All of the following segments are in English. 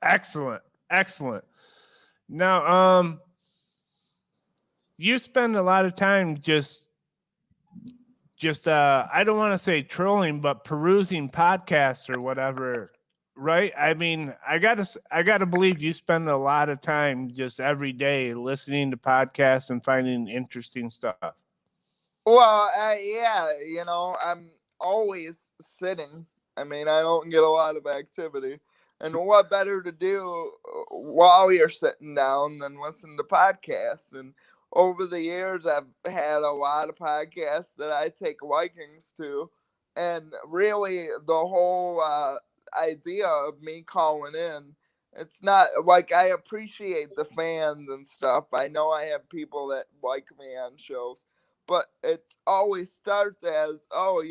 Excellent. Excellent. Now, you spend a lot of time just I don't want to say trolling, but perusing podcasts or whatever, right? I mean, I gotta believe you spend a lot of time just every day listening to podcasts and finding interesting stuff. Well, yeah, I'm always sitting. I mean, I don't get a lot of activity. And what better to do while you're sitting down than listen to podcasts? And over the years, I've had a lot of podcasts that I take likings to. And really, the whole idea of me calling in, it's not like I appreciate the fans and stuff. I know I have people that like me on shows, but it always starts as, oh,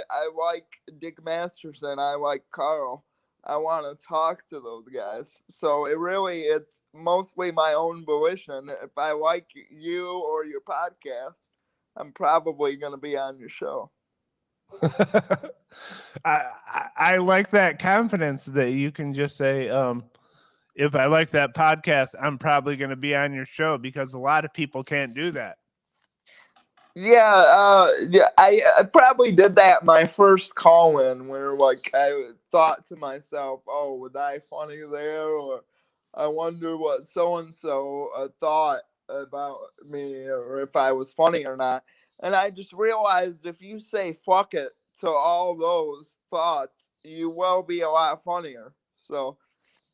I like Dick Masterson, I like Carl, I want to talk to those guys. So it's mostly my own volition. If I like you or your podcast, I'm probably going to be on your show. I like that confidence that you can just say, if I like that podcast, I'm probably going to be on your show, because a lot of people can't do that. Yeah, I probably did that my first call in, where like I thought to myself, oh, was I funny there, or I wonder what so and so thought about me, or if I was funny or not. And I just realized if you say fuck it to all those thoughts, you will be a lot funnier. So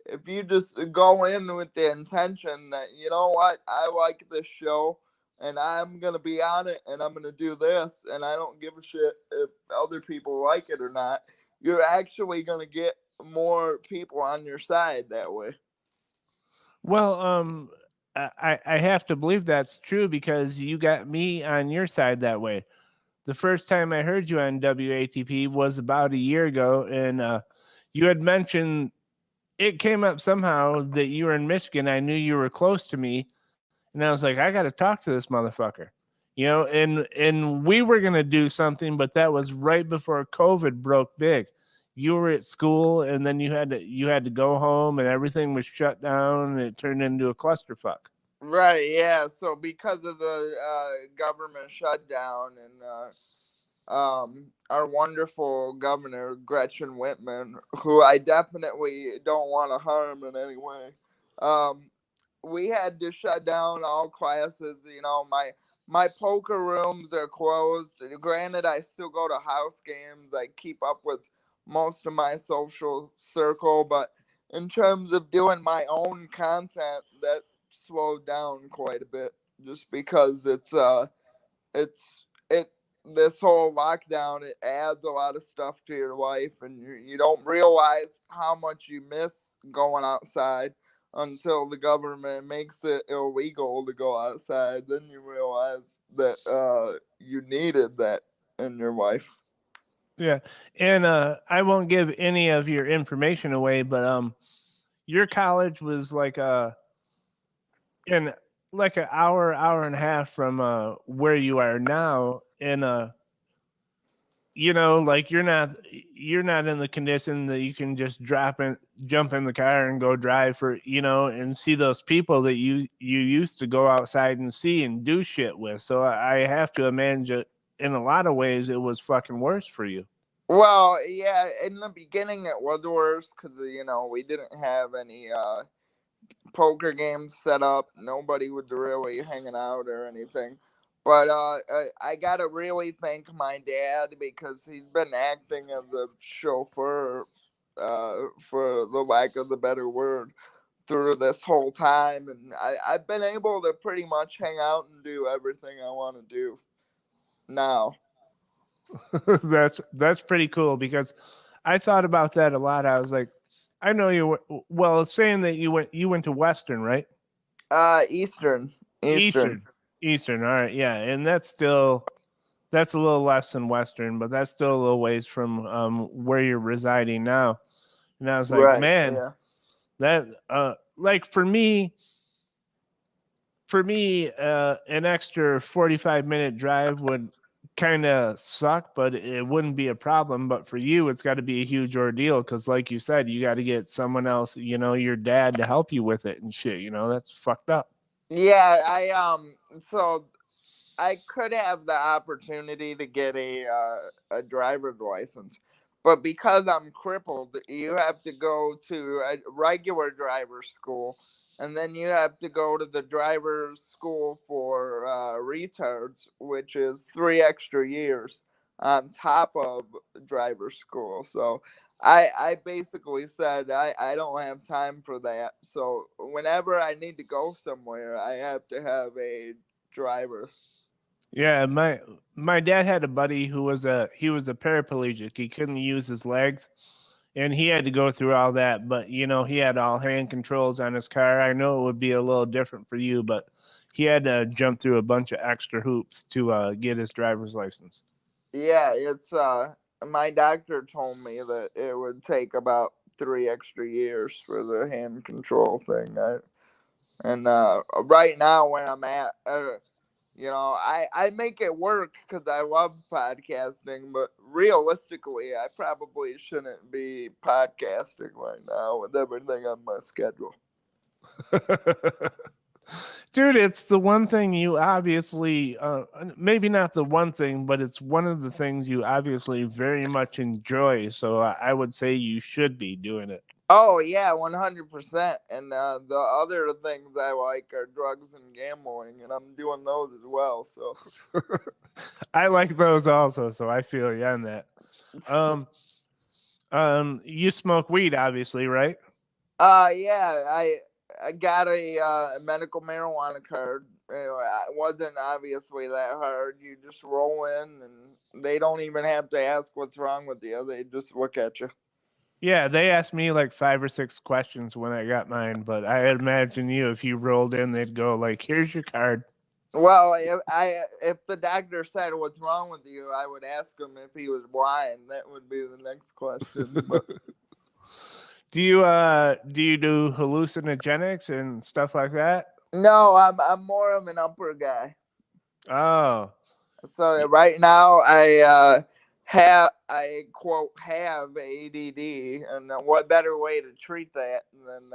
if you just go in with the intention that, you know what, I like this show and I'm going to be on it and I'm going to do this, and I don't give a shit if other people like it or not, you're actually going to get more people on your side that way. Well, I have to believe that's true, because you got me on your side that way. The first time I heard you on WATP was about a year ago, and you had mentioned, it came up somehow that you were in Michigan. I knew you were close to me, and I was like, I got to talk to this motherfucker, and we were gonna do something, but that was right before COVID broke big. You were at school, and then you had to go home, and everything was shut down, and it turned into a clusterfuck. Right, yeah. So because of the government shutdown and our wonderful governor Gretchen Whitman, who I definitely don't want to harm in any way. Um, we had to shut down all classes. My poker rooms are closed. Granted, I still go to house games. I keep up with most of my social circle, but in terms of doing my own content, that slowed down quite a bit, just because it's it this whole lockdown, it adds a lot of stuff to your life, and you don't realize how much you miss going outside until the government makes it illegal to go outside. Then you realize that you needed that in your life. Yeah, and I won't give any of your information away, but your college was in like an hour and a half from where you are now, and like you're not in the condition that you can just jump in the car and go drive for, and see those people that you used to go outside and see and do shit with. So I have to imagine, in a lot of ways, it was fucking worse for you. Well, yeah, in the beginning it was worse because we didn't have any poker games set up. Nobody was really hanging out or anything. But I gotta really thank my dad, because he's been acting as a chauffeur, for the lack of the better word, through this whole time, and I've been able to pretty much hang out and do everything I want to do now. That's pretty cool, because I thought about that a lot. I was like, I know you were, well, saying that you went to Western, right? Eastern, Eastern. Eastern. Eastern. All right. Yeah. And that's a little less than Western, but that's still a little ways from where you're residing now. And I was like, Right. man, Yeah. that like for me, an extra 45-minute drive would kind of suck, but it wouldn't be a problem. But for you, it's got to be a huge ordeal because, like you said, you got to get someone else, your dad, to help you with it and shit. That's fucked up. Yeah, so I could have the opportunity to get a driver's license, but because I'm crippled, you have to go to a regular driver's school, and then you have to go to the driver's school for retards, which is 3 extra years on top of driver's school. So I basically said I don't have time for that. So whenever I need to go somewhere, I have to have a driver. Yeah, my dad had a buddy who was a paraplegic. He couldn't use his legs, and he had to go through all that. But he had all hand controls on his car. I know it would be a little different for you, but he had to jump through a bunch of extra hoops to get his driver's license. Yeah, it's my doctor told me that it would take about 3 extra years for the hand control thing. And right now where I'm at, I make it work because I love podcasting, but realistically, I probably shouldn't be podcasting right now with everything on my schedule. Dude, it's the one thing you obviously, maybe not the one thing, but it's one of the things you obviously very much enjoy. So I would say you should be doing it. Oh yeah, 100%. And the other things I like are drugs and gambling, and I'm doing those as well. So I like those also, so I feel you on that. Um, you smoke weed, obviously, right? yeah, I got a medical marijuana card. It wasn't obviously that hard. You just roll in, and they don't even have to ask what's wrong with you. They just look at you. Yeah, they asked me like 5 or 6 questions when I got mine, but I imagine if you rolled in, they'd go like, "Here's your card." Well, if the doctor said what's wrong with you, I would ask him if he was blind. That would be the next question. But Do you do hallucinogenics and stuff like that? no, I'm more of an upper guy. Oh, So y- right now I quote have ADD, and what better way to treat that than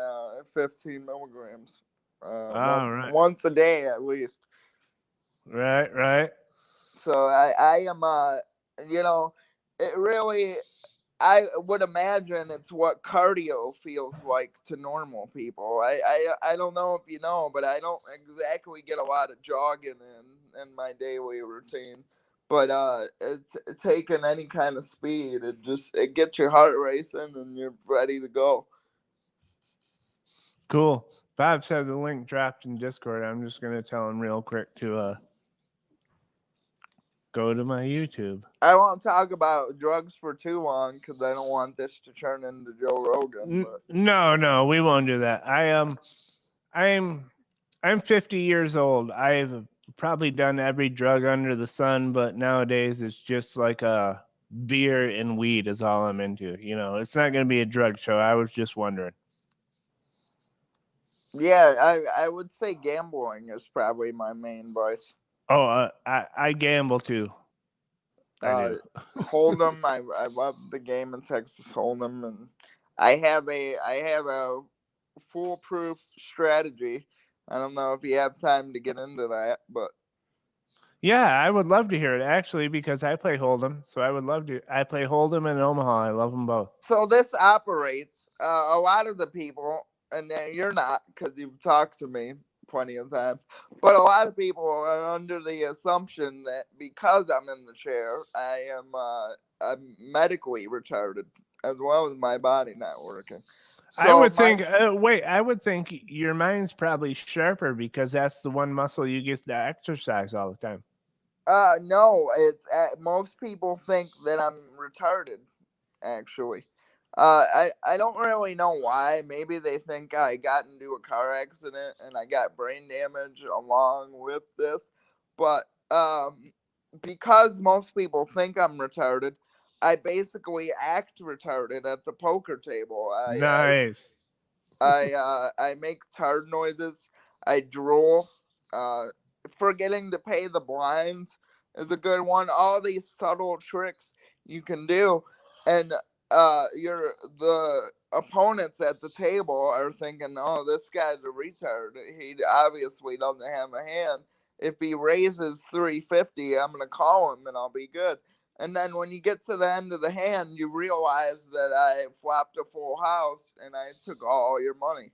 15 milligrams, all right, once a day at least. right. So I am it really, I would imagine it's what cardio feels like to normal people. I don't know if you know, but I don't exactly get a lot of jogging in my daily routine. But it's taking any kind of speed. It gets your heart racing and you're ready to go. Cool. Bob said the link dropped in Discord. I'm just gonna tell him real quick to go to my YouTube. I won't talk about drugs for too long because I don't want this to turn into Joe Rogan. But No, we won't do that. I'm 50 years old. I've probably done every drug under the sun, but nowadays it's just like beer and weed is all I'm into. It's not going to be a drug show. I was just wondering. yeah, I would say gambling is probably my main vice. Oh, I gamble too. I do. Hold'em. I love the game in Texas Hold'em, and I have a foolproof strategy. I don't know if you have time to get into that, but Yeah, I would love to hear it actually because I play Hold'em, so I would love to. I play Hold'em and Omaha. I love them both. so this operates. A lot of the people, and you're not because you've talked to me plenty of times, but a lot of people are under the assumption that because I'm in the chair, I'm medically retarded as well as my body not working. I So would think. Wait, I would think your mind's probably sharper because that's the one muscle you get to exercise all the time. no, most people think that I'm retarded. Actually, I don't really know why. Maybe they think I got into a car accident and I got brain damage along with this, but because most people think I'm retarded, I basically act retarded at the poker table. Nice. I make tard noises. I drool. Uh, Forgetting to pay the blinds. is a good one. All these subtle tricks you can do, and the opponents at the table are thinking, "Oh, this guy's a retard. He obviously doesn't have a hand. If he raises 350, I'm gonna call him and I'll be good." And then when you get to the end of the hand, you realize that I flopped a full house and I took all your money.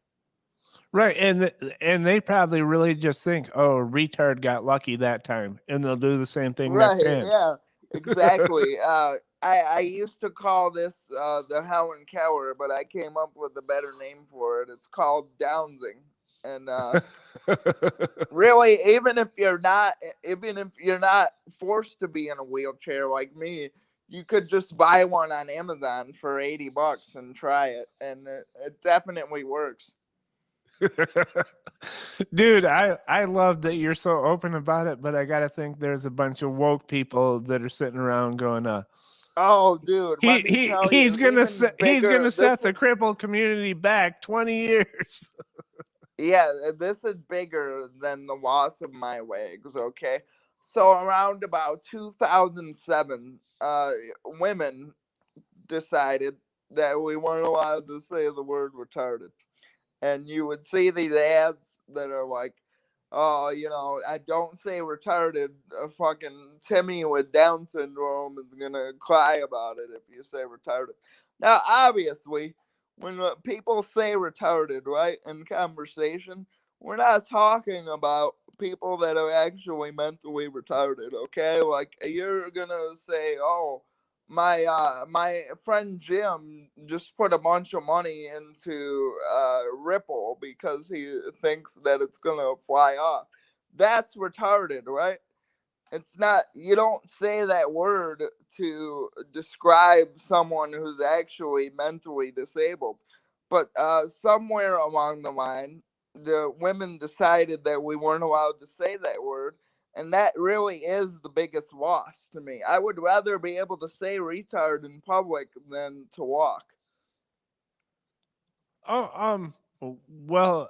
Right, and they probably really just think, "Oh, retard got lucky that time," and they'll do the same thing next Right, hand. yeah, exactly. I used to call this the Helen Keller, but I came up with a better name for it. It's called downsing. And really, even if you're not forced to be in a wheelchair like me, you could just buy one on Amazon for $80 and try it, and it definitely works. Dude, I love that you're so open about it, but I gotta think there's a bunch of woke people that are sitting around going, Oh, dude, let me tell he's you, gonna even he's bigger. gonna set the crippled community back 20 years. Yeah, this is bigger than the loss of my legs. Okay, so around about 2007, women decided that we weren't allowed to say the word retarded. And you would see these ads that are like, "Oh, I don't say retarded. Fucking Timmy with Down syndrome is gonna cry about it if you say retarded." Now, obviously, when people say retarded, right, in conversation, we're not talking about people that are actually mentally retarded. Okay, like you're gonna say, "Oh, my friend Jim just put a bunch of money into Ripple because he thinks that it's gonna fly off." That's retarded, right? It's not. You don't say that word to describe someone who's actually mentally disabled. But somewhere along the line, the women decided that we weren't allowed to say that word, and that really is the biggest loss to me. I would rather be able to say retard in public than to walk. Oh, well,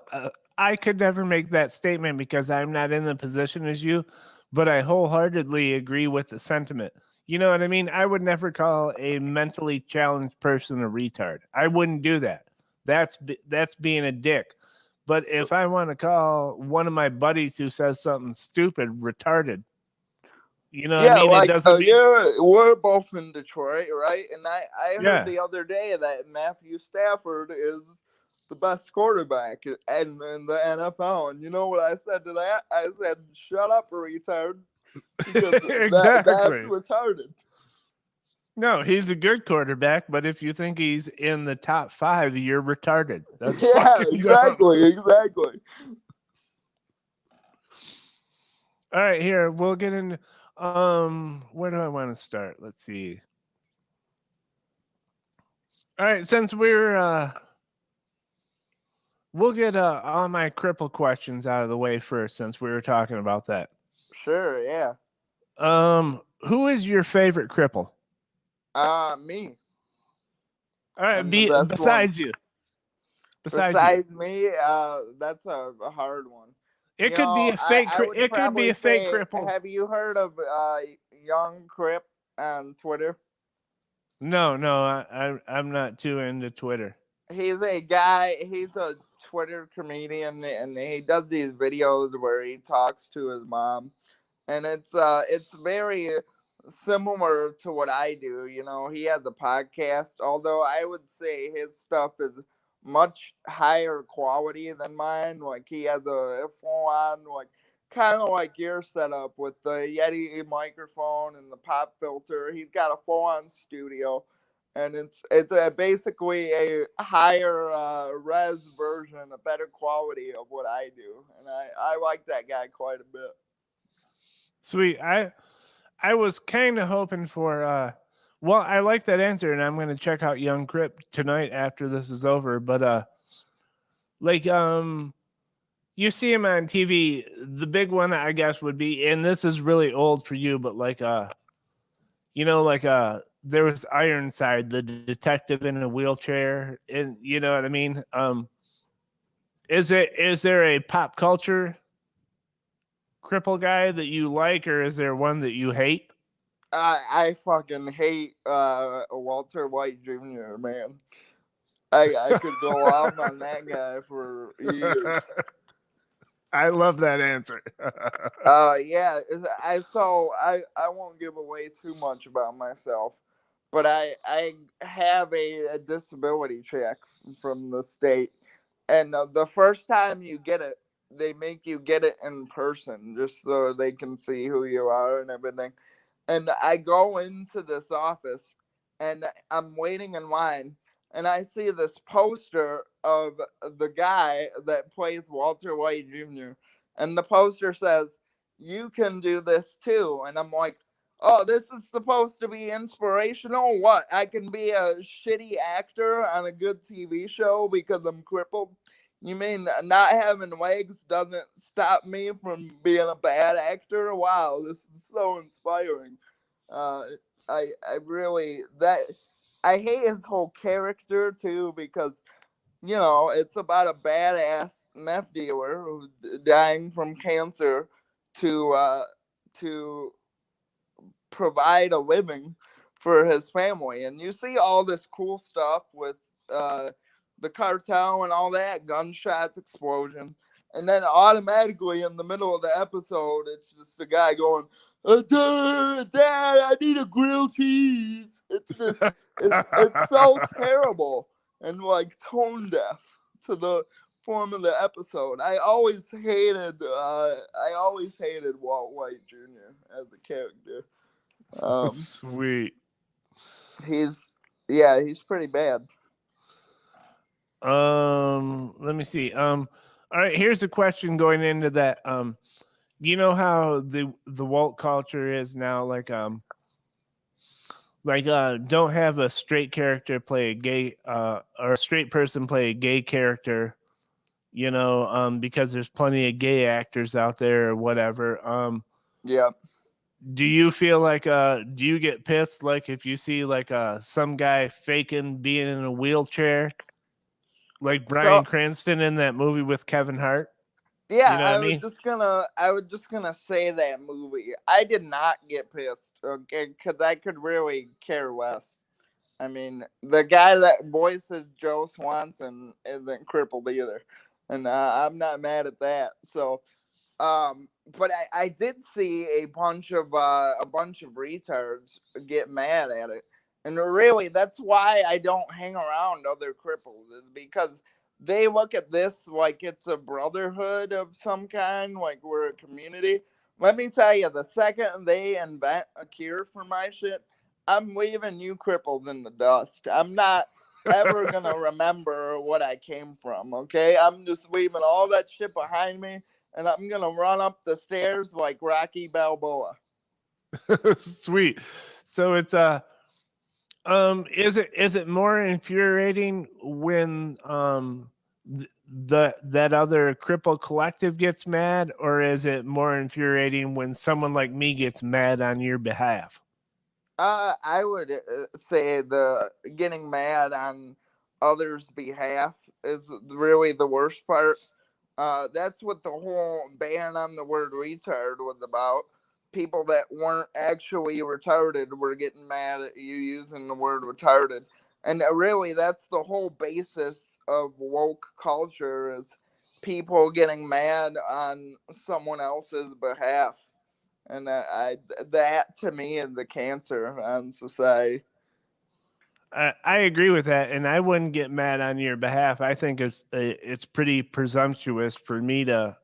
I could never make that statement because I'm not in the position as you, but I wholeheartedly agree with the sentiment. You know what I mean? I would never call a mentally challenged person a retard. I wouldn't do that. That's being a dick. But if I want to call one of my buddies who says something stupid retarded, you know what I Yeah, mean? It like doesn't mean we're both in Detroit, right? And I heard yeah. the other day that Matthew Stafford is the best quarterback in the NFL. And you know what I said to that? I said, "Shut up, retard," because that's Exactly. retarded. No, he's a good quarterback, but if you think he's in the top 5, you're retarded. That's Yeah, fucking dumb. exactly. All right, here we'll get into. Where do I want to start? Let's see. All right, since we'll get all my cripple questions out of the way first, since we were talking about that. Sure, yeah. Who is your favorite cripple? Me. All right, I'm the best one. besides you. Besides you. Besides me, that's a hard one. It could be a fake. I would It could be probably a fake say, cripple. have you heard of Young Crip on Twitter? No, I'm not too into Twitter. He's a guy. He's a Twitter comedian, and he does these videos where he talks to his mom, and it's very similar to what I do. He has a podcast, although I would say his stuff is much higher quality than mine. Like he has a full on, like kind of like your setup with the Yeti microphone and the pop filter. He's got a full on studio, and it's basically a higher res version, a better quality of what I do, and I like that guy quite a bit. Sweet. I was kind of hoping for well, I like that answer and I'm going to check out Young Crip tonight after this is over, but like you see him on TV, the big one I guess would be, and this is really old for you, but like there was Ironside, the detective in a wheelchair, and you know what I mean? Is there a pop culture cripple guy that you like, or is there one that you hate? I fucking hate Walter White Jr., man. I could go off on that guy for years. I love that answer. Yeah, I won't give away too much about myself, but I have a disability check from the state, and the first time you get it, they make you get it in person just so they can see who you are and everything. And I go into this office and I'm waiting in line and I see this poster of the guy that plays Walter White Jr. And the poster says, "You can do this too." And I'm like, "Oh, this is supposed to be inspirational? What? I can be a shitty actor on a good TV show because I'm crippled? You mean not having legs doesn't stop me from being a bad actor? Wow, this is so inspiring." Uh, I really that I hate his whole character too because it's about a badass meth dealer who's dying from cancer to to provide a living for his family. And you see all this cool stuff with uh, the cartel and all that, gunshots, explosion. And then automatically in the middle of the episode, it's just a guy going, Dad, I need a grilled cheese. It's so terrible and like tone deaf to the form of the episode. I always hated Walt White Jr. as a character. Sweet. He's he's pretty bad. Let me see. All right, here's a question going into that. You know how the woke culture is now, don't have a straight character play a gay or a straight person play a gay character, because there's plenty of gay actors out there or whatever. Yeah. Do you feel like do you get pissed like if you see like some guy faking being in a wheelchair, like So Bryan Cranston in that movie with Kevin Hart? You yeah, know what I mean? I was just gonna say that movie. I did not get pissed, okay, because I could really care less. I mean, the guy that voices Joe Swanson isn't crippled either, and I'm not mad at that. So but I did see a bunch of retards get mad at it, and really that's why I don't hang around other cripples is because they look at this like it's a brotherhood of some kind, like we're a community. Let me tell you, the second they invent a cure for my shit, I'm leaving you cripples in the dust. I'm not ever gonna remember what I came from. Okay, I'm just leaving all that shit behind me and I'm gonna run up the stairs like Rocky Balboa. Sweet. So it's is it more infuriating when that other cripple collective gets mad, or is it more infuriating when someone like me gets mad on your behalf? I would say the getting mad on others' behalf is really the worst part. That's what the whole ban on the word retard was about. People that weren't actually retarded were getting mad at you using the word retarded. And really, that's the whole basis of woke culture is people getting mad on someone else's behalf. And that to me is the cancer on society. I agree with that, and I wouldn't get mad on your behalf. I think it's pretty presumptuous for me to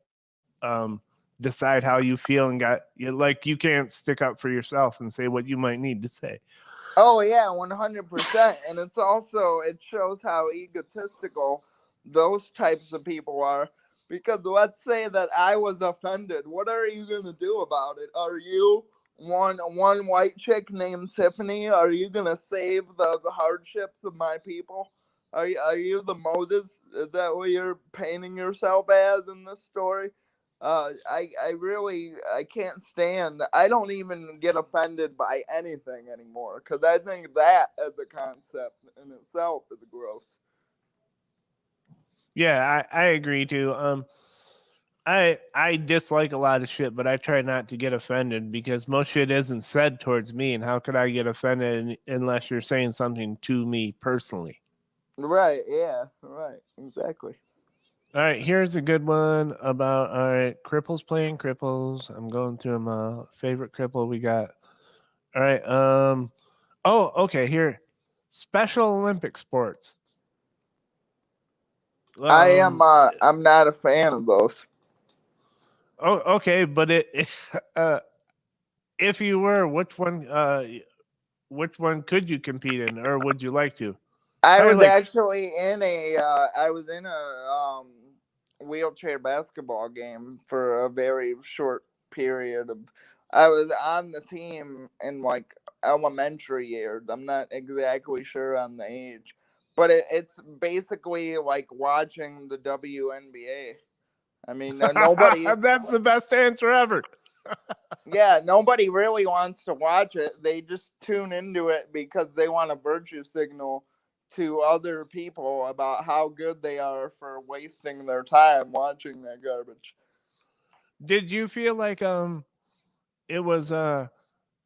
decide how you feel and like you can't stick up for yourself and say what you might need to say. Oh yeah, 100%. And it shows how egotistical those types of people are. Because let's say that I was offended. What are you gonna do about it? Are you one white chick named Tiffany? Are you gonna save the hardships of my people? Are you the Moses? Is that what you're painting yourself as in this story? I can't stand. I don't even get offended by anything anymore because I think that as a concept in itself is gross. Yeah, I agree too. I dislike a lot of shit, but I try not to get offended because most shit isn't said towards me, and how could I get offended unless you're saying something to me personally? Right, yeah, right, exactly. All right, here's a good one about all right, cripples playing cripples. I'm going through my favorite cripple we got. All right, oh, okay, here. Special Olympic sports. Um I'm not a fan of those. oh, okay, but uh if you were, which one could you compete in or would you like to? I Probably was like actually in a wheelchair basketball game for a very short period of. I was on the team in like elementary years. I'm not exactly sure on the age, but it's basically like watching the WNBA. I mean, nobody, that's the best answer ever. yeah, nobody really wants to watch it. They just tune into it because they want a virtue signal to other people about how good they are for wasting their time watching that garbage. Did you feel like it was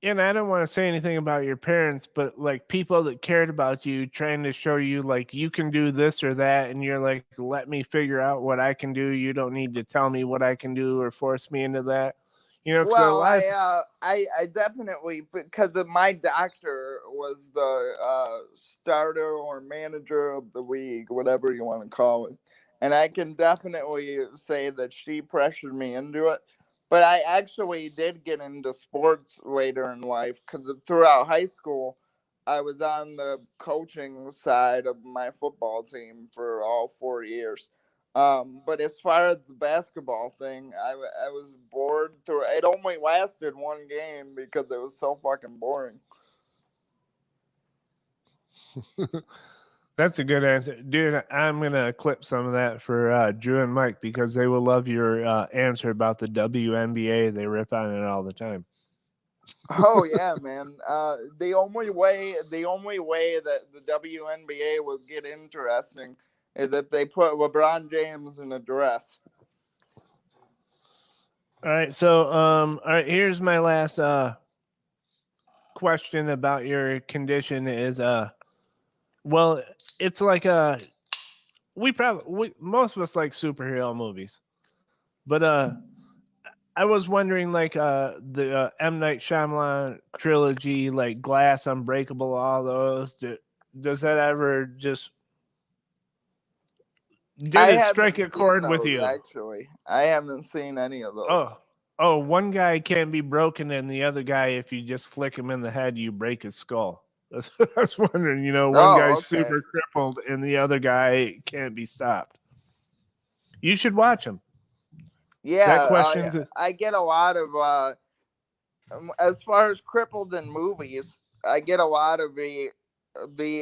and I don't want to say anything about your parents, but like people that cared about you trying to show you like you can do this or that and you're like let me figure out what I can do. You don't need to tell me what I can do or force me into that. You know, cuz a Well, lot of I definitely, because of my doctor was the starter or manager of the league, whatever you want to call it, and I can definitely say that she pressured me into it. But I actually did get into sports later in life because throughout high school, I was on the coaching side of my football team for all 4 years. But as far as the basketball thing, I was bored through. It only lasted one game because it was so fucking boring. That's a good answer. Dude, I'm going to clip some of that for Drew and Mike because they will love your answer about the WNBA. They rip on it all the time. Oh yeah, man. The only way that the WNBA will get interesting is if they put LeBron James in a dress. All right, so all right, here's my last question about your condition is well, it's like most of us like superhero movies. But I was wondering like the M Night Shyamalan trilogy like Glass, Unbreakable, all those does that ever just did I it strike haven't a seen chord with those you? actually. I haven't seen any of those. Oh, one guy can't be broken, and the other guy, if you just flick him in the head, you break his skull. That's what I was wondering. You know, one Oh, guy's okay. super crippled, and the other guy can't be stopped. You should watch him. That Yeah, question's I get a lot of as far as crippled in movies, I get a lot of the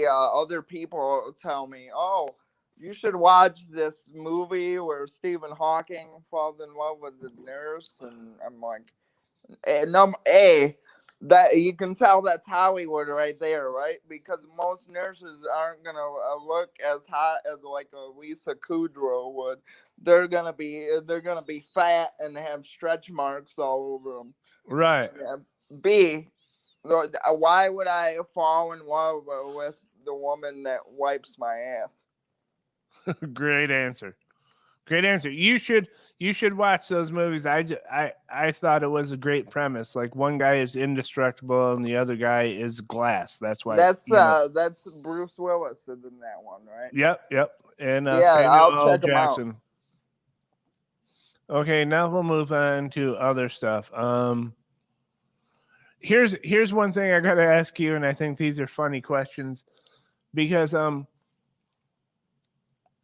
other people tell me, "Oh, you should watch this movie where Stephen Hawking falls in love with the nurse," and I'm like, that you can tell that's Hollywood right there, right? Because most nurses aren't gonna look as hot as like a Lisa Kudrow would. They're gonna be fat and have stretch marks all over them. right. Yeah. B, why would I fall in love with the woman that wipes my ass? Great answer. Great answer. You should watch those movies. I thought it was a great premise. Like one guy is indestructible and the other guy is glass. That's why it's That's Bruce Willis in that one, right? Yep. And Yeah, Samuel I'll L. check him out. Jackson. Okay, now we'll move on to other stuff. Here's one thing I gotta ask you, and I think these are funny questions because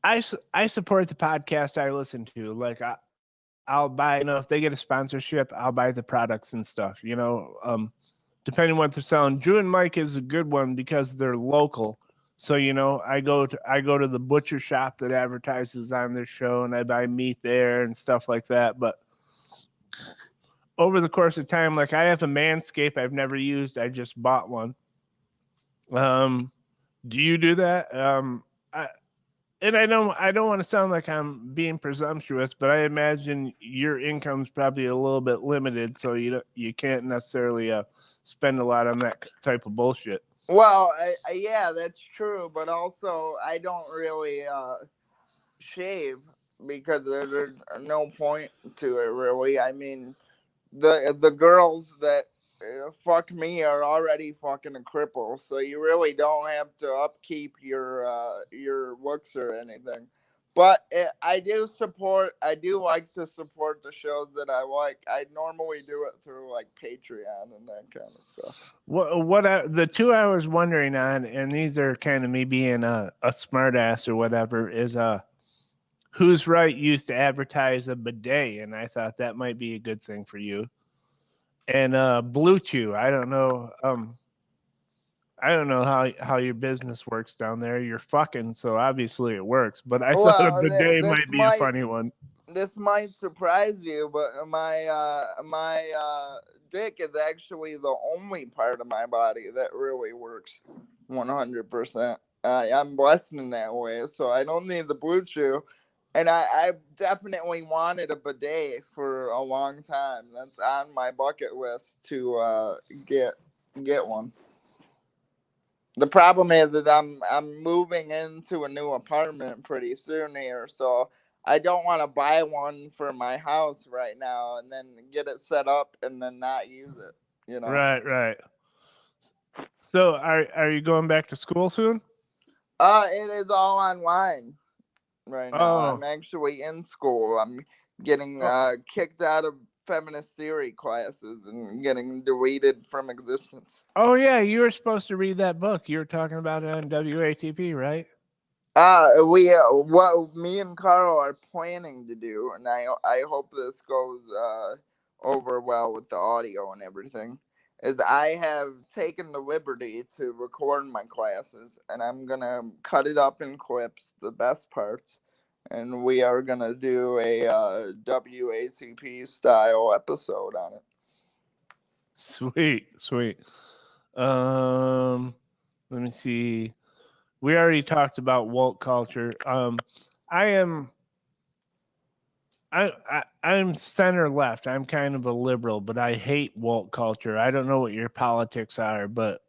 I support the podcast I listen to. Like I'll buy, if they get a sponsorship, I'll buy the products and stuff. Depending on what they're selling. Drew and Mike is a good one because they're local. So I go to the butcher shop that advertises on their show, and I buy meat there and stuff like that. But over the course of time, like I have a Manscaped I've never used. I just bought one. Do you do that? and I don't want to sound like I'm being presumptuous, but I imagine your income's probably a little bit limited, so you can't necessarily spend a lot on that type of bullshit. Well, yeah, that's true, but also I don't really shave because there's no point to it really. I mean, the girls that fuck me are already fucking a cripple, so you really don't have to upkeep your looks or anything. But I do like to support the shows that I like. I normally do it through like Patreon and that kind of stuff. The 2 hours wondering on, and these are kind of me being a smart ass or whatever, is Who's Right used to advertise a bidet, and I thought that might be a good thing for you. And Blue Chew, I don't know how your business works down there. You're fucking, so obviously it works. But I thought a Well, bidet might be a funny one. this might surprise you, but my dick is actually the only part of my body that really works 100%. I'm blessed in that way, so I don't need the Blue Chew. And I definitely wanted a bidet for a long time. That's on my bucket list to get one. The problem is that I'm moving into a new apartment pretty soon here, so I don't want to buy one for my house right now and then get it set up and then not use it. You know. Right, right. So are you going back to school soon? It is all online right now. I'm Oh, actually in school. I'm getting oh, kicked out of feminist theory classes and getting deleted from existence. oh yeah, you were supposed to read that book. You were talking about it on WATP, right? We what me and Carl are planning to do, and I hope this goes over well with the audio and everything. Is I have taken the liberty to record my classes, and I'm gonna cut it up in clips, the best parts, and we are gonna do a WACP style episode on it. Sweet, sweet. Um, Let me see. We already talked about woke culture. I am I'm center left. I'm kind of a liberal, but I hate woke culture. I don't know what your politics are, but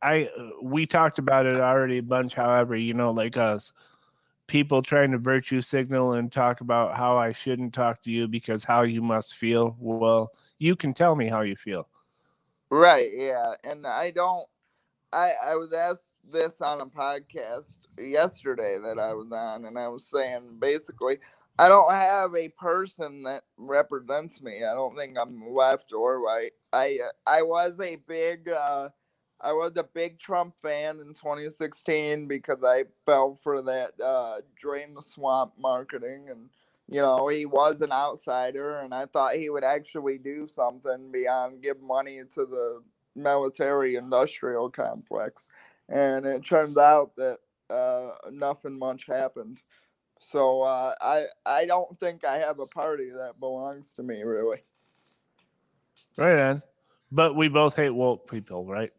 I we talked about it already a bunch. However, like us, people trying to virtue signal and talk about how I shouldn't talk to you because how you must feel. Well, you can tell me how you feel. Right? Yeah, and I don't. I was asked this on a podcast yesterday that I was on, and I was saying basically, I don't have a person that represents me. I don't think I'm left or right. I was a big Trump fan in 2016 because I fell for that drain the swamp marketing, and he was an outsider, and I thought he would actually do something beyond give money to the military industrial complex, and it turns out that nothing much happened. So I don't think I have a party that belongs to me really. Right on. But we both hate woke people, right?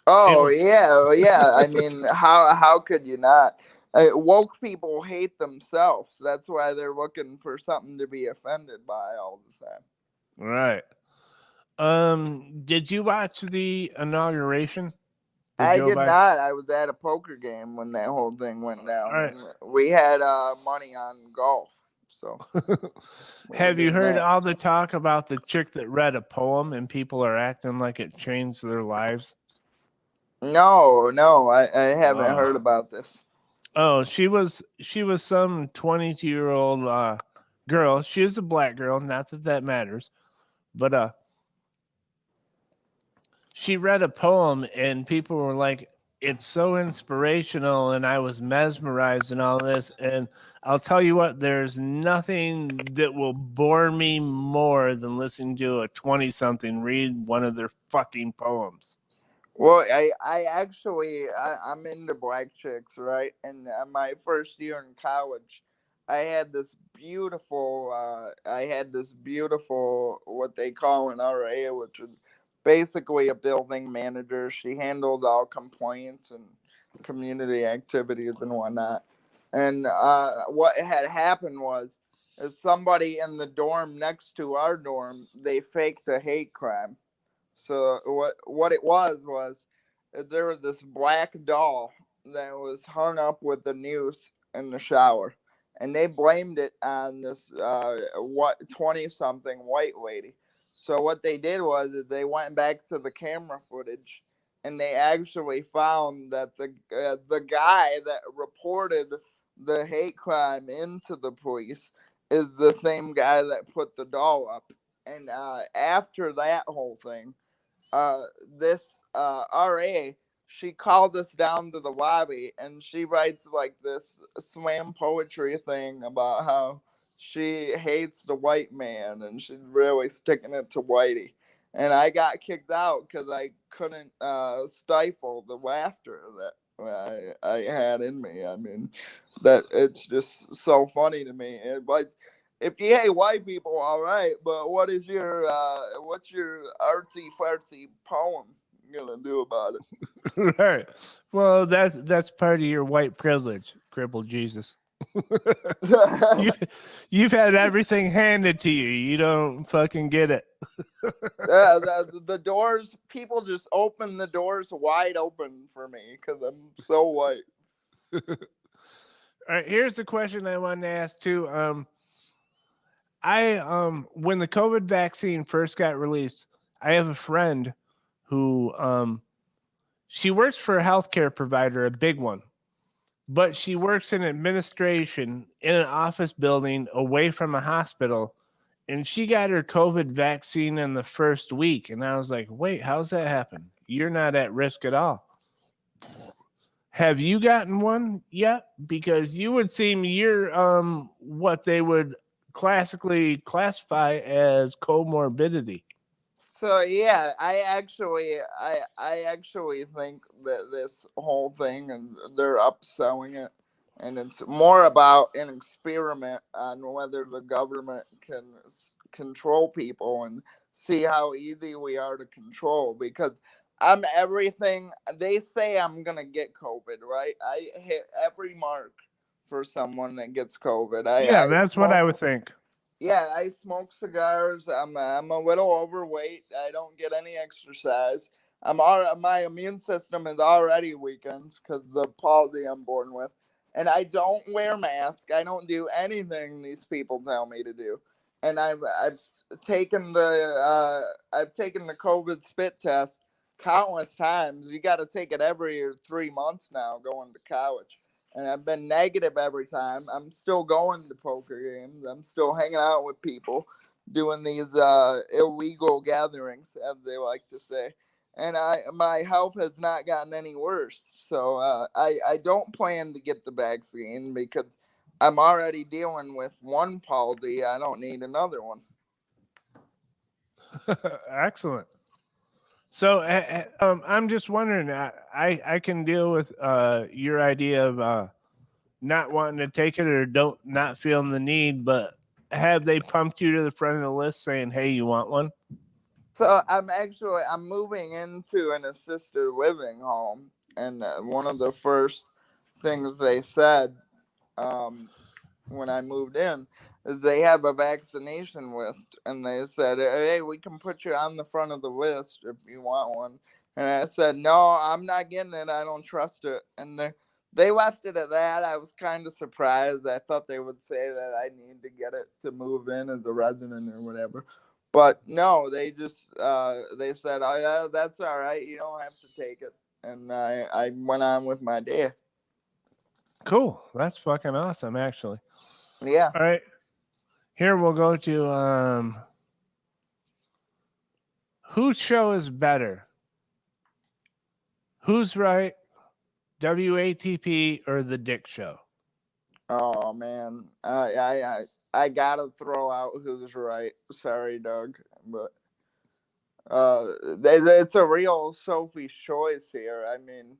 Oh And yeah, yeah. I mean, how could you not? Woke people hate themselves. That's why they're looking for something to be offended by all the time. right. Did you watch the inauguration? The I Joe did Biden? not. I was at a poker game when that whole thing went All down, right. and we had money on golf, so we were Have you doing heard that. all the talk about the chick that read a poem and people are acting like it changed their lives? No, no, I haven't Oh, heard about this. oh, she was some 22-year-old girl. She is a black girl. Not that that matters, but she read a poem and people were like, it's so inspirational, and I was mesmerized and all this. And I'll tell you what, there's nothing that will bore me more than listening to a 20 something read one of their fucking poems. Well, I'm into black chicks, right? And my first year in college, I had this beautiful what they call an RA, which is basically a building manager. She handled all complaints and community activities and whatnot. And what had happened was, is somebody in the dorm next to our dorm, they faked a hate crime. So what it was there was this black doll that was hung up with the noose in the shower, and they blamed it on this 20 something white lady. So what they did was they went back to the camera footage, and they actually found that the guy that reported the hate crime into the police is the same guy that put the doll up. And after that whole thing, uh, this RA, she called us down to the lobby, and she writes like this slam poetry thing about how she hates the white man and she's really sticking it to Whitey. And I got kicked out because I couldn't stifle the laughter that I had in me. I mean, that it's just so funny to me. But if you hate white people, all right, but what's your artsy fartsy poem gonna do about Right. Well, that's part of your white privilege, Crippled Jesus. it? you've you've had everything handed to you. You don't fucking get it. The doors, people just open the doors wide open for me because I'm so white. All right, here's the question I wanted to ask too. I when the COVID vaccine first got released, I have a friend who she works for a healthcare provider, a big one, but she works in administration in an office building away from a hospital. And she got her COVID vaccine in the first week. And I was like, wait, how's that happen? You're not at risk at all. Have you gotten one yet? Because you would seem you're what they would classically classify as comorbidity. So yeah, I actually think that this whole thing, and they're upselling it, and it's more about an experiment on whether the government can control people and see how easy we are to control. Because I'm everything they say I'm gonna get COVID, right? I hit every mark for someone that gets COVID. Yeah, I that's what I smoke would think. yeah, I smoke cigars. I'm a little overweight. I don't get any exercise. My immune system is already weakened because of the palsy I'm born with, and I don't wear mask. I don't do anything these people tell me to do. And I've taken the COVID spit test countless times. You got to take it every 3 months now going to college, and I've been negative every time. I'm still going to poker games. I'm still hanging out with people, doing these illegal gatherings, as they like to say. And my health has not gotten any worse. So I don't plan to get the vaccine because I'm already dealing with one palsy. I don't need another one. Excellent. So I'm just wondering. I can deal with your idea of not wanting to take it or don't not feeling the need, but have they pumped you to the front of the list saying, "Hey, you want one"? So I'm moving into an assisted living home, and one of the first things they said um, when I moved in is they have a vaccination list, and they said, "Hey, we can put you on the front of the list if you want one." And I said, "No, I'm not getting it. I don't trust it." And they left it at that. I was kind of surprised. I thought they would say that I need to get it to move in as a resident or whatever. But no, they just they said, "Oh yeah, that's all right. You don't have to take it." And I went on with my day. Cool. That's fucking awesome, actually. Yeah. All right. Here we'll go to whose show is better? Who's right? WATP or the Dick Show? Oh man, I gotta throw out who's right. Sorry, Doug, but it's a real Sophie's choice here. I mean,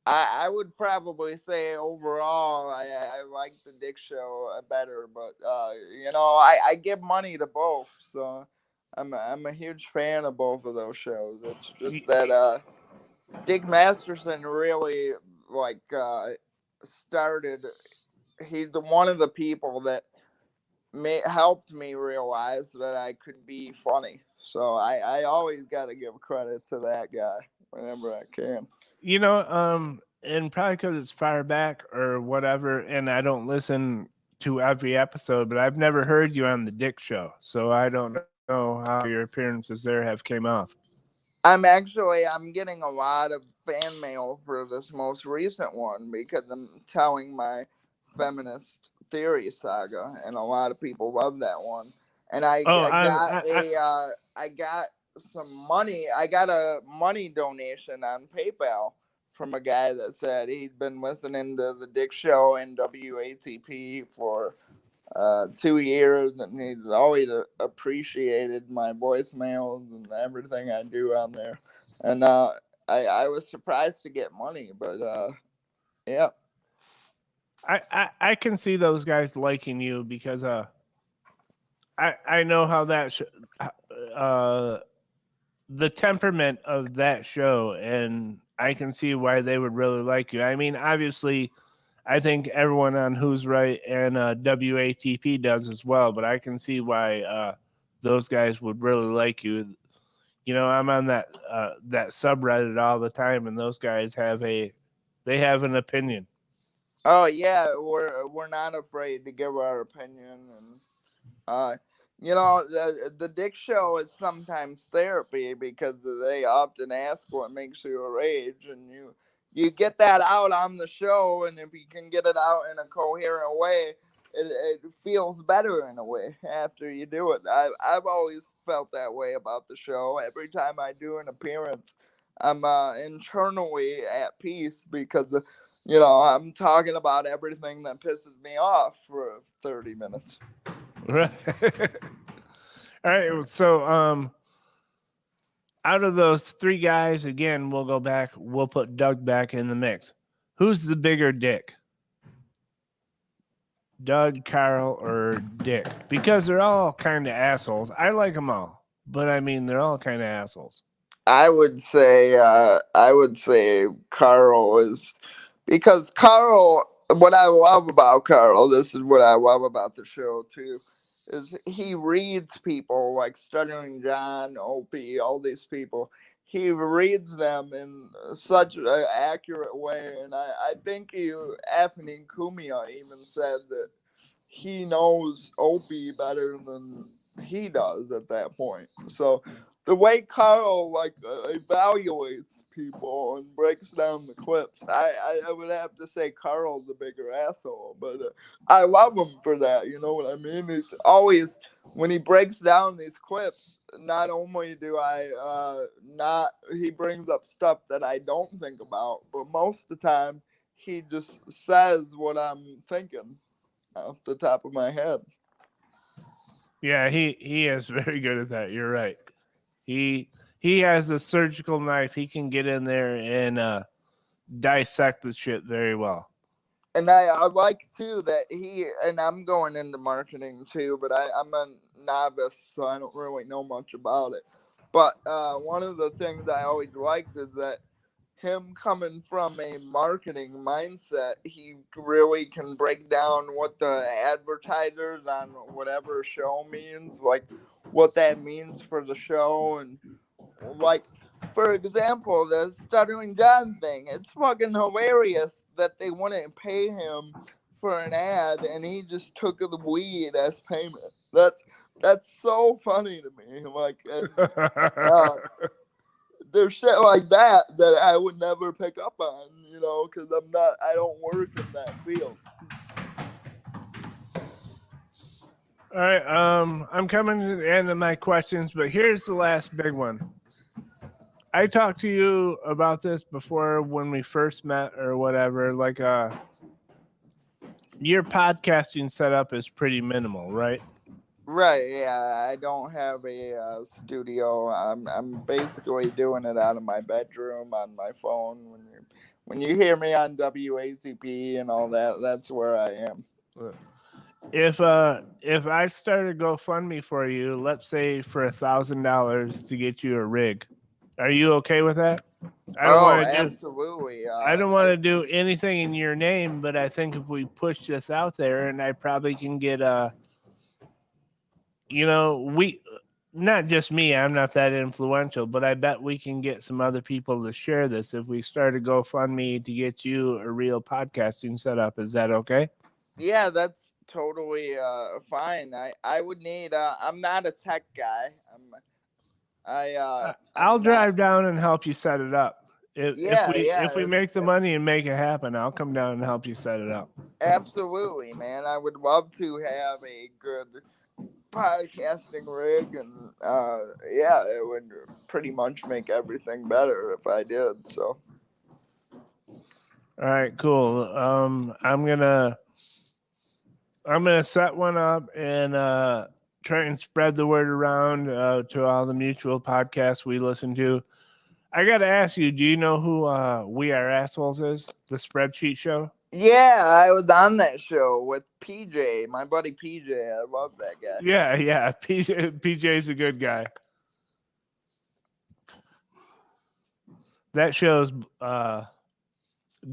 I would probably say overall I like the Dick Show better, but I give money to both, so I'm a huge fan of both of those shows. It's just Y- that Dick Masterson really like started. He's one of the people that helped me realize that I could be funny. So I always got to give credit to that guy whenever I can. And probably because it's far back or whatever, and I don't listen to every episode, but I've never heard you on the Dick Show, so I don't know how your appearances there have came off. I'm getting a lot of fan mail for this most recent one because I'm telling my feminist theory saga, and a lot of people love that one. And Oh, I got some money. I got a money donation on PayPal from a guy that said he'd been listening to the Dick Show and WATP for 2 years, and he's always appreciated my voicemails and everything I do on there. And I was surprised to get money, but yeah. I can see those guys liking you because I know how uh the temperament of that show, and I can see why they would really like you. I mean, obviously, I think everyone on Who's Right and WATP does as well, but I can see why those guys would really like you. I'm on that subreddit all the time, and those guys they have an opinion. Oh yeah, we're not afraid to give our opinion, and uh, the Dick Show is sometimes therapy because they often ask what makes you a rage, and you get that out on the show, and if you can get it out in a coherent way, it feels better in a way after you do it. I've always felt that way about the show. Every time I do an appearance, I'm internally at peace because I'm talking about everything that pisses me off for 30 minutes. Right. All right. So, out of those three guys, again, we'll go back. We'll put Doug back in the mix. Who's the bigger dick? Doug, Carl, or Dick? Because they're all kind of assholes. I like them all, but I mean, they're all kind of assholes. I would say Carl is, because Carl. What I love about Carl, this is what I love about the show too, is he reads people like Stuttering John, Opie, all these people. He reads them in such an accurate way, and I think Anthony Cumia even said that he knows Opie better than he does at that point. So the way Carl evaluates people and breaks down the clips, I would have to say Carl's the bigger asshole, but I love him for that. You know what I mean? It's always when he breaks down these clips. Not only do I not he brings up stuff that I don't think about, but most of the time he just says what I'm thinking off the top of my head. Yeah, he is very good at that. You're right. He he has a surgical knife. He can get in there and dissect the shit very well. And I like too that and I'm going into marketing too, but I'm a novice, so I don't really know much about it. But one of the things I always liked is that him coming from a marketing mindset, he really can break down what the advertisers on whatever show means, like what that means for the show, and like, for example, the Stuttering John thing. It's fucking hilarious that they wouldn't pay him for an ad, and he just took the weed as payment. That's so funny to me. Like, and there's shit like that I would never pick up on, because I don't work in that field. All right, I'm coming to the end of my questions, but here's the last big one. I talked to you about this before when we first met or whatever. Like, your podcasting setup is pretty minimal, right? Right, yeah, I don't have a studio. I'm basically doing it out of my bedroom on my phone. When you hear me on WACP and all that, that's where I am. If I started GoFundMe for you, let's say for $1,000 to get you a rig, are you okay with that? I don't Oh, want to do absolutely. I don't want to do anything in your name, but I think if we push this out there, and I probably can get we not just me. I'm not that influential, but I bet we can get some other people to share this if we start a GoFundMe to get you a real podcasting setup. Is that okay? Yeah, that's totally fine. I would need. I'm not a tech guy. I'll I'm not. drive down and help you set it up. Yeah, If we yeah. make the money and make it happen, I'll come down and help you set it up. Absolutely, man. I would love to have a good podcasting rig, and yeah, it would pretty much make everything better if I did. So All right, cool. I'm gonna set one up and try and spread the word around to all the mutual podcasts we listen to. I got to ask you, do you know who We Are Assholes is? The spreadsheet show? yeah, I was on that show with PJ, my buddy PJ. I love that guy. Yeah. PJ's a good guy. That show's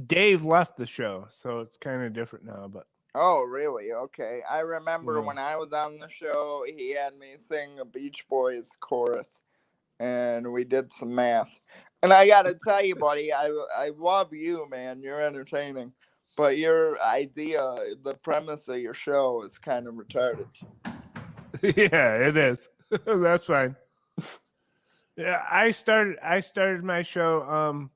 Dave left the show, so it's kind of different now. But Oh, really? Okay. I remember yeah. when I was on the show, he had me sing a Beach Boys chorus, and we did some math. And I gotta tell you, buddy, I love you, man. You're entertaining, but your idea, the premise of your show, is kind of retarded. Yeah, it is. That's fine. Yeah, I started my show.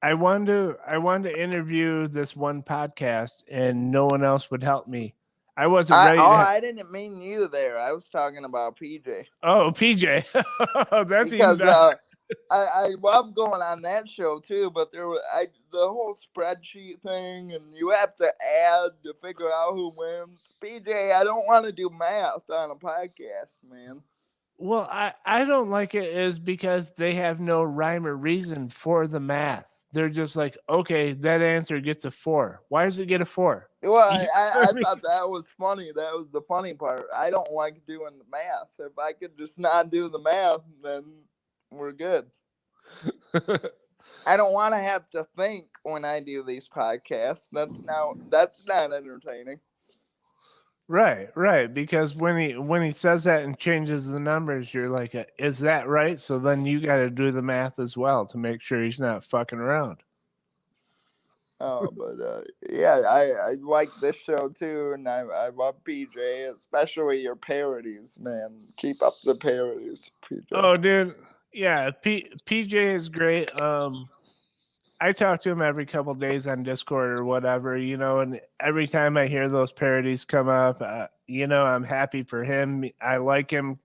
I wanted to interview this one podcast, and no one else would help me. I wasn't ready to. I didn't mean you there. I was talking about PJ Oh, PJ, that's even because better. I love going on that show too, but the whole spreadsheet thing, and you have to add to figure out who wins. PJ, I don't want to do math on a podcast, man. Well, I don't like it is because they have no rhyme or reason for the math. They're just like, okay, that answer gets a 4. Why does it get a 4? Well, You know what I I mean? thought that was funny. That was the funny part. I don't like doing the math. If I could just not do the math, then we're good. I don't want to have to think when I do these podcasts. That's not entertaining. Right. Because when he says that and changes the numbers, you're like, is that right? So then you got to do the math as well to make sure he's not fucking around. Oh, but yeah, I like this show too, and I love PJ, especially your parodies, man. Keep up the parodies, PJ. Oh, dude, yeah, PJ is great. I talk to him every couple days on Discord or whatever, and every time I hear those parodies come up, I'm happy for him. I like him.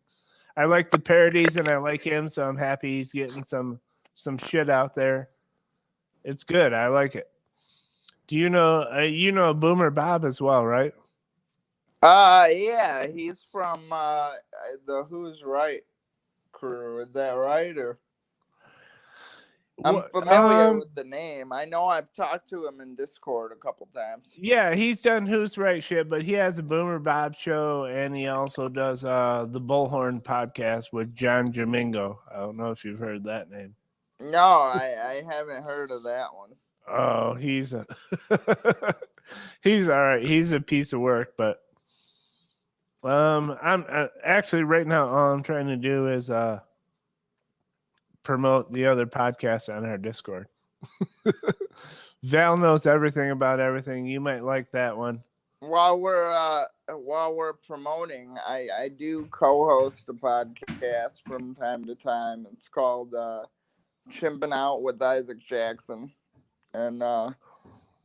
I like the parodies and I like him, so I'm happy he's getting some shit out there. It's good. I like it. Do you know Boomer Bob as well, right? Yeah, he's from the Who's Right crew. Is that right? Or I'm What? familiar with the name. I know I've talked to him in Discord a couple times. Yeah, he's done Who's Right shit, but he has a Boomer Bob show, and he also does the Bullhorn podcast with John Jamingo. I don't know if you've heard that name. No, I haven't heard of that one. Oh, he's he's all right. He's a piece of work, but I'm actually right now all I'm trying to do is promote the other podcasts on our Discord. Val knows everything about everything. You might like that one. While we're promoting, I do co-host a podcast from time to time. It's called Chimping Out with Isaac Jackson, and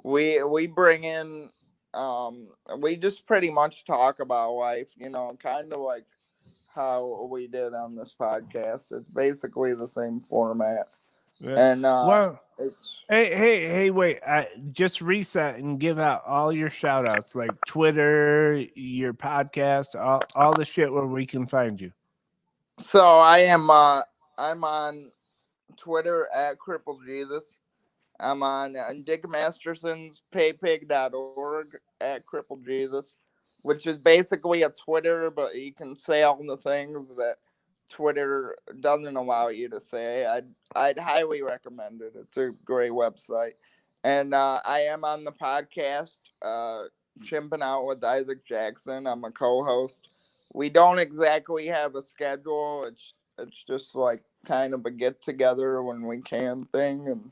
we bring in we just pretty much talk about life, kind of like how we did on this podcast. It's basically the same format. Yeah. And Well, it's hey, wait. Just reset and give out all your shout outs, like Twitter, your podcast, all the shit where we can find you. so I'm on Twitter at Crippled Jesus. I'm on Dick Masterson's paypig.org at Crippled Jesus, which is basically a Twitter, but you can say all the things that Twitter doesn't allow you to say. I'd highly recommend it. It's a great website. And I am on the podcast, Chimping Out with Isaac Jackson. I'm a co-host. We don't exactly have a schedule. It's just like kind of a get together when we can thing, and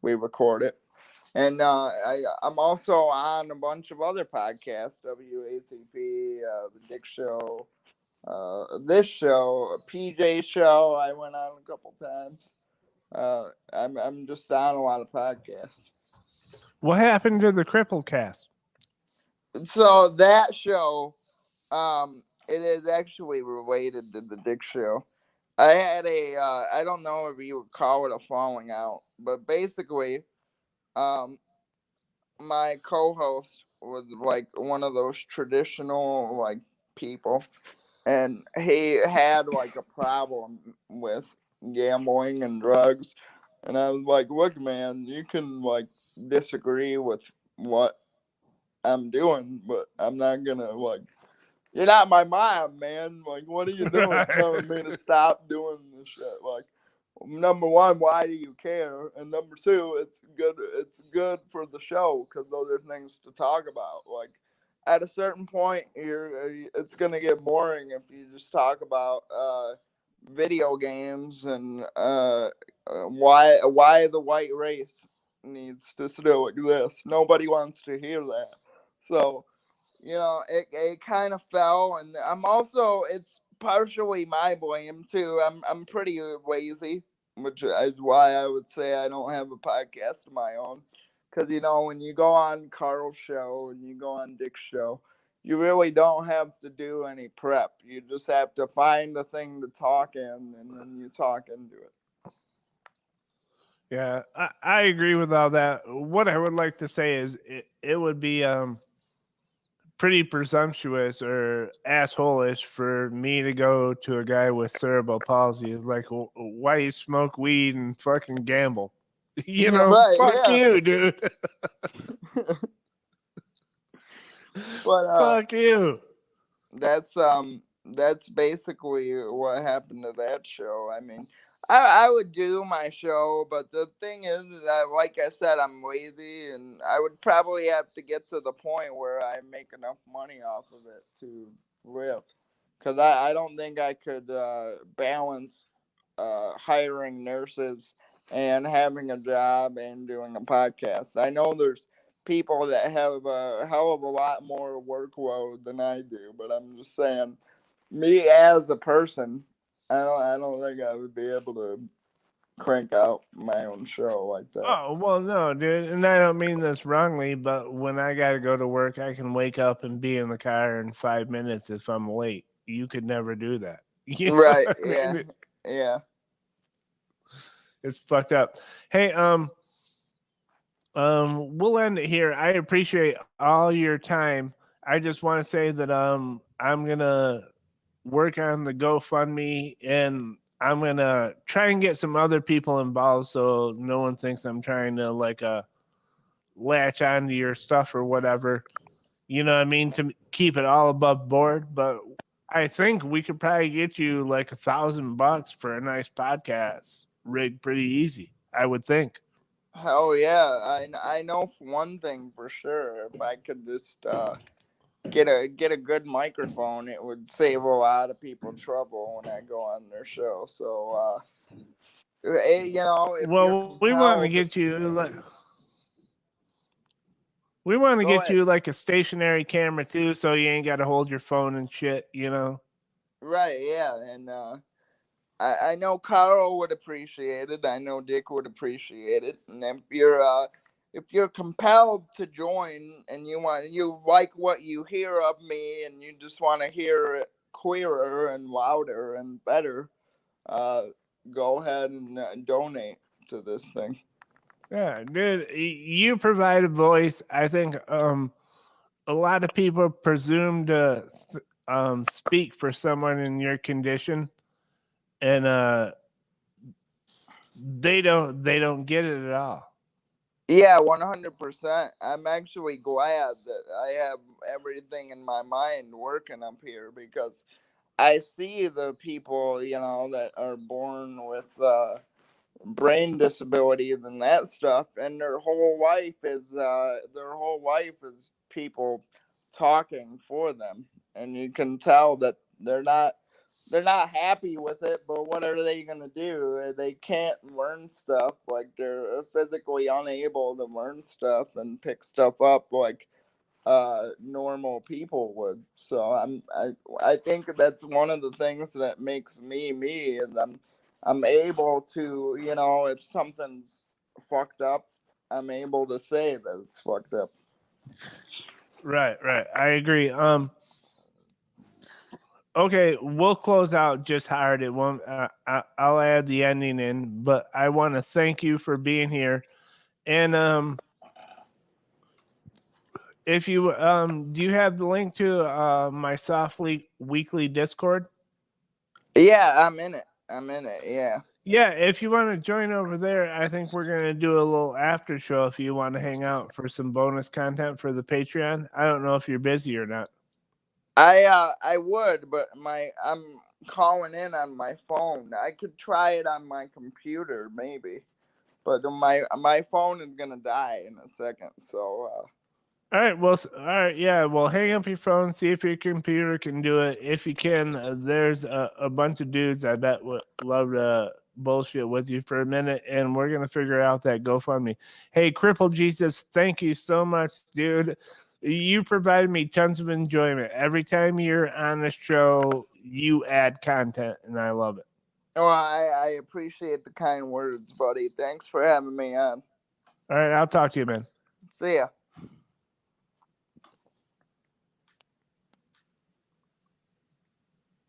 we record it. And I'm also on a bunch of other podcasts, WATP, The Dick Show, this show, PJ Show. I went on a couple times. I'm just on a lot of podcasts. What happened to the Crippled Cast? So that show, it is actually related to the Dick Show. I had I don't know if you would call it a falling out, but basically, um, my co-host was like one of those traditional like people, and he had like a problem with gambling and drugs, and I was like, look, man, you can like disagree with what I'm doing, but I'm not gonna like, you're not my mom, man. Like, what are you doing telling me to stop doing this shit? Like, number one, why do you care? And number two, it's good. It's good for the show because those are things to talk about. Like, at a certain point, it's gonna get boring if you just talk about video games and why the white race needs to still exist. Nobody wants to hear that. So it kind of fell, and I'm also it's partially my blame too. I'm pretty lazy, which is why I would say I don't have a podcast of my own. Because when you go on Carl's show and you go on Dick's show, you really don't have to do any prep. You just have to find a thing to talk in, and then you talk into it. Yeah, I agree with all that. What I would like to say is it would be pretty presumptuous or assholish for me to go to a guy with cerebral palsy. It's like, why you smoke weed and fucking gamble? Right, Fuck yeah. you, dude. But Fuck you. that's basically what happened to that show. I mean, I would do my show, but the thing is that, like I said, I'm lazy, and I would probably have to get to the point where I make enough money off of it to live. Because I don't think I could balance hiring nurses and having a job and doing a podcast. I know there's people that have a hell of a lot more workload than I do, but I'm just saying, me as a person, I don't think I would be able to crank out my own show like that. Oh, well, no, dude. And I don't mean this wrongly, but when I got to go to work, I can wake up and be in the car in 5 minutes if I'm late. You could never do that. You know Right? what I Yeah, mean? yeah. It's fucked up. Hey, we'll end it here. I appreciate all your time. I just want to say that I'm gonna work on the GoFundMe, and I'm gonna try and get some other people involved so no one thinks I'm trying to like latch onto your stuff or whatever. You know what I mean? To keep it all above board. But I think we could probably get you like $1,000 for a nice podcast rig pretty easy. I would think. Hell yeah! I know one thing for sure. If I could just get a good microphone, it would save a lot of people trouble when I go on their show. So if you're Well, we want to compelled, get you like we want to go get ahead. you like a stationary camera too, so you ain't got to hold your phone and shit. Right? Yeah, and I know Carl would appreciate it. I know Dick would appreciate it. And if you're compelled to join and you like what you hear of me and you just want to hear it clearer and louder and better, uh, go ahead and donate to this thing. Yeah, dude, you provide a voice. I think a lot of people presume to speak for someone in your condition, and they don't get it at all. Yeah, 100%. I'm actually glad that I have everything in my mind working up here because I see the people, you know, that are born with brain disabilities and that stuff, and their whole life is people talking for them, and you can tell that they're not happy with it. But what are they gonna do? They can't learn stuff. Like, they're physically unable to learn stuff and pick stuff up like normal people would. So I think that's one of the things that makes me me, is I'm able to, you know, if something's fucked up, I'm able to say that it's fucked up. Right, right. I agree. Okay, we'll close out just hard. It won't. I'll add the ending in, but I want to thank you for being here. And if you do you have the link to my Softly Weekly Discord? Yeah, I'm in it. Yeah. Yeah, if you want to join over there, I think we're gonna do a little after show if you want to hang out for some bonus content for the Patreon. I don't know if you're busy or not. I would, but I'm calling in on my phone. I could try it on my computer maybe, but my phone is gonna die in a second. So All right, well, all right, yeah, well, hang up your phone, see if your computer can do it. If you can, there's a bunch of dudes I bet would love to bullshit with you for a minute, and we're gonna figure out that GoFundMe. Hey, Crippled Jesus, thank you so much, dude. You provided me tons of enjoyment. Every time you're on the show, you add content, and I love it. well, I appreciate the kind words, buddy. Thanks for having me on. All right, I'll talk to you, man. See ya.